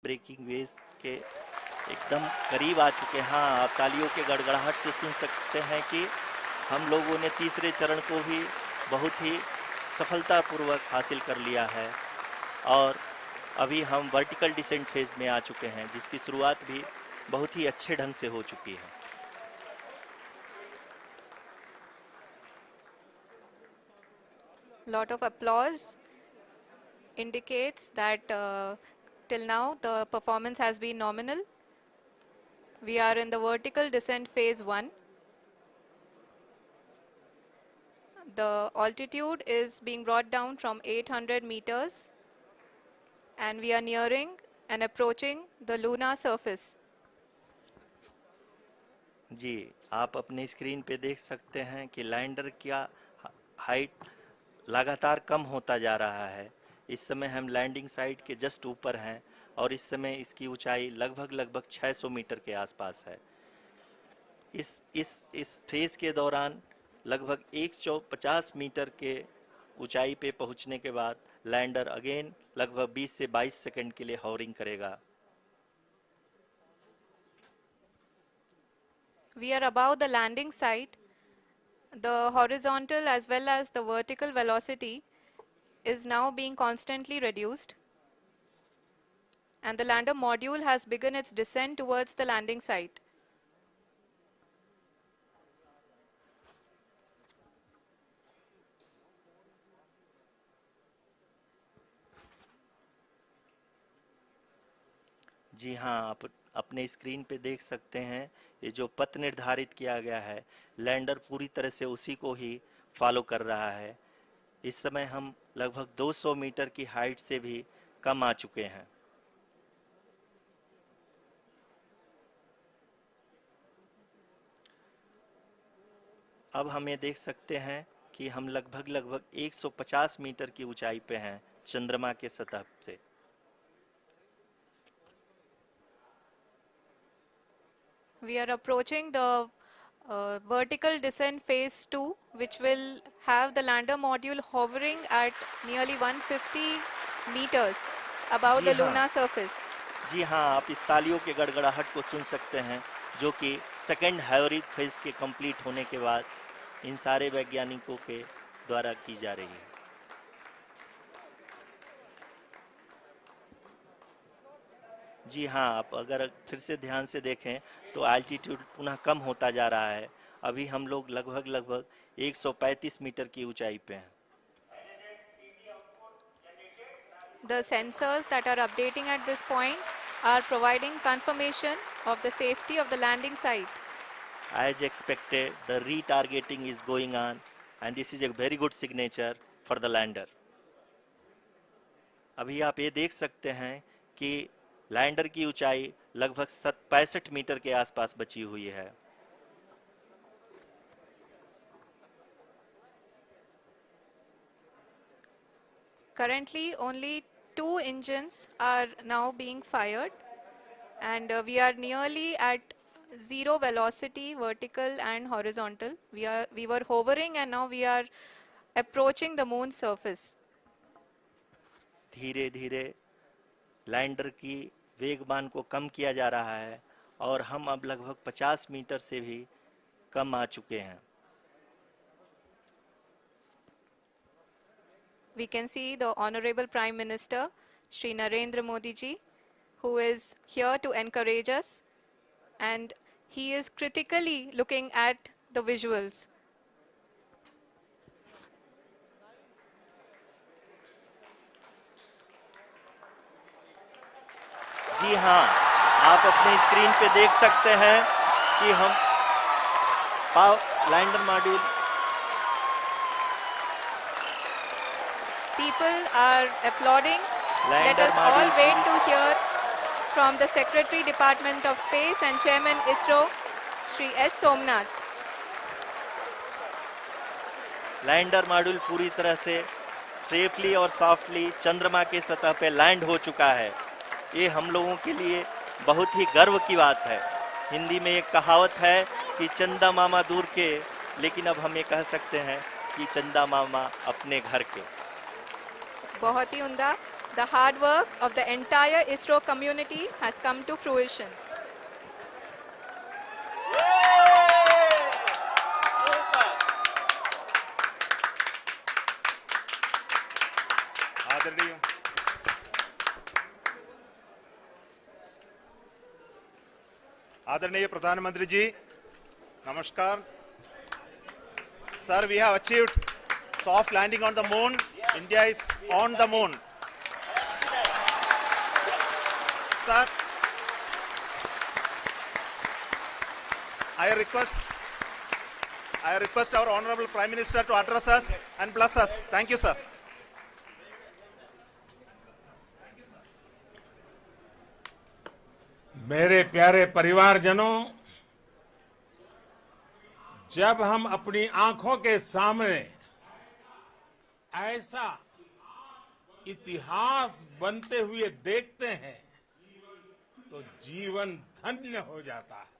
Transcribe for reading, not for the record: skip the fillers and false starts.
Breaking waves के एकदम करीब आ चुके हैं। हाँ, आप तालियों के गड़गड़ाहट से सुन सकते हैं कि हम लोगों ने तीसरे चरण को भी बहुत ही सफलतापूर्वक हासिल कर लिया है और अभी हम वर्टिकल डिसेंट फेज में आ चुके हैं, जिसकी शुरुआत भी बहुत ही अच्छे ढंग से हो चुकी है। Lot of applause indicates that till now the performance has been nominal. We are in the vertical descent phase 1. The altitude is being brought down from 800 meters and we are nearing and approaching the lunar surface. जी, आप अपने screen पे देख सकते हैं कि lander का height लगातार कम होता जा रहा है। इस समय हम लैंडिंग साइट के जस्ट ऊपर हैं और इस समय इसकी ऊंचाई लगभग 600 मीटर के आसपास है। इस फेज के दौरान लगभग 150 मीटर के ऊंचाई पे पहुंचने के बाद लैंडर अगेन लगभग 20 से 22 सेकंड के लिए हॉवरिंग करेगा। We are above the landing site. The horizontal as well as the vertical velocity is now being constantly reduced. And the lander module has begun its descent towards the landing site. जी हाँ, आप अपने screen पे देख सकते हैं ये जो पथ निर्धारित किया गया है, लैंडर पूरी तरह से उसी को ही फॉलो कर रहा है। इस समय हम लगभग 200 मीटर की हाइट से भी कम आ चुके हैं। अब हम ये देख सकते हैं कि हम लगभग 150 मीटर की ऊंचाई पे हैं चंद्रमा के सतह से। We are approaching the vertical descent phase 2, which will have the lander module hovering at nearly 150 meters above ji the हाँ, lunar surface. जी हाँ, आप इस तालियों के गड़गड़ाहट को सुन सकते हैं, जो कि सेकंड हाइब्रिड फेज के कंप्लीट होने के बाद इन सारे वैज्ञानिकों के द्वारा की जा रही है। जी हाँ, आप अगर फिर से ध्यान से देखें तो एल्टीट्यूड पुनः कम होता जा रहा है। अभी हम लोग लगभग 135 मीटर की ऊंचाई पे हैं। The sensors that are updating at this point are providing confirmation of the safety of the landing site. As expected, the retargeting is going on and this is a very good signature for the lander. अभी आप ये देख सकते हैं कि lander की ऊंचाई लगभग 65 मीटर के आसपास बची हुई है। Currently, only 2 engines are now being fired, and we are nearly at zero velocity, vertical and horizontal. We were hovering, and now we are approaching the moon's surface. धीरे धीरे लैंडर की वेगमान को कम किया जा रहा है और हम अब लगभग 50 मीटर से भी कम आ चुके हैं। We can see the Honorable Prime Minister, Shri Narendra Modi ji, who is here to encourage us, and he is critically looking at the visuals. जी हाँ, आप अपने स्क्रीन पे देख सकते हैं कि हम lander module People are applauding. Let us all wait to hear from the Secretary Department of Space and Chairman ISRO, Shri S. Somnath. Lander module पूरी तरह से सेफली और सॉफ्टली चंद्रमा के सतह पे लैंड हो चुका है। ये हम लोगों के लिए बहुत ही गर्व की बात है। हिंदी में एक कहावत है कि चंदा मामा दूर के, लेकिन अब हम ये कह सकते हैं कि चंदा मामा अपने घर के। बहुत ही उम्दा। the hard work of the entire ISRO community has come to fruition. आदरणीय आदरणीय प्रधानमंत्री जी, नमस्कार. Sir, we have achieved soft landing on the moon. India is on the moon. Sir, I request our Honorable Prime Minister to address us and bless us. Thank you, sir. मेरे प्यारे परिवारजनों, जब हम अपनी आंखों के सामने ऐसा इतिहास बनते हुए देखते हैं तो जीवन धन्य हो जाता है.